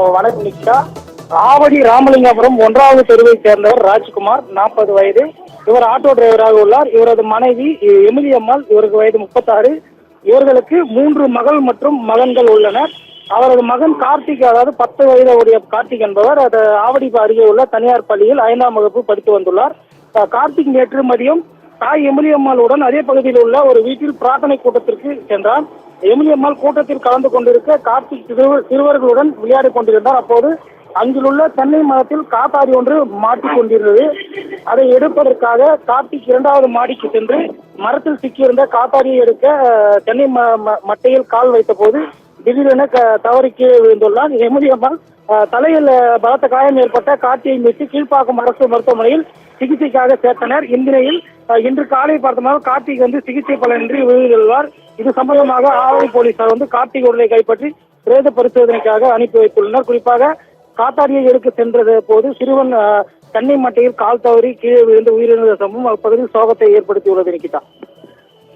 வணக்கம் நிக்கிதா. ஆவடி ராமலிங்கபுரம் 1வது தெருவைச் சேர்ந்தவர் ராஜ்குமார், 40 வயது. இவர் ஆட்டோ டிரைவராக உள்ளார். இவரது மனைவி எமிலி அம்மாள், இவருக்கு வயது 36. இவர்களுக்கு 3 மகள் மற்றும் மகன்கள் உள்ளனர். அவரது மகன் கார்த்திக், அதாவது 10 வயதுடைய கார்த்திக் என்பவர் ஆவடி அருகே உள்ள தனியார் பள்ளியில் 5ஆம் வகுப்பு படித்து வந்துள்ளார். கார்த்திக் நேற்று மதியம் தாய் எமிலி அம்மாளுடன் அதே பகுதியில் உள்ள ஒரு வீட்டில் பிரார்த்தனை கூட்டத்திற்கு சென்றார். எமிலி அம்மாள் கூட்டத்தில் கலந்து கொண்டிருக்க கார்த்திக் சிறுவர்களுடன் விளையாடிக் கொண்டிருந்தார். அப்போது அங்கிலுள்ள தென்னை மரத்தில் காத்தாடி ஒன்று மாட்டிக் கொண்டிருந்தது. அதை எடுப்பதற்காக கார்த்திக் 2வது மாடிக்கு சென்று மரத்தில் சிக்கியிருந்த காத்தாடியை எடுக்க தென்னை மட்டையில் கால் வைத்த போது திடீரென தவறி கீழே விழுந்துள்ளார். எமிலி அம்மாள் தலையில் பலத்த காயம் ஏற்பட்ட கார்த்தியை மீட்டு கீழ்ப்பாக்கம் அரசு மருத்துவமனையில் சிகிச்சைக்காக சேர்த்தனர். இந்நிலையில் இன்று காலை பார்த்தோம்னால் கார்த்திக் சிகிச்சை பலனின்றி விழுந்துள்ளார். இது சம்பந்தமாக ஆவடி போலீசார் கார்த்திக் உடலை கைப்பற்றி பிரேத பரிசோதனைக்காக அனுப்பி வைத்துள்ளனர். குறிப்பாக காத்தாடியை எடுக்க சென்ற போது சிறுவன் தென்னை மட்டையில் கால் தவறி கீழே விழுந்து உயிரிழந்த சம்பவம் அப்பகுதியில் சோகத்தை ஏற்படுத்தியுள்ளது. நிக்கிதா.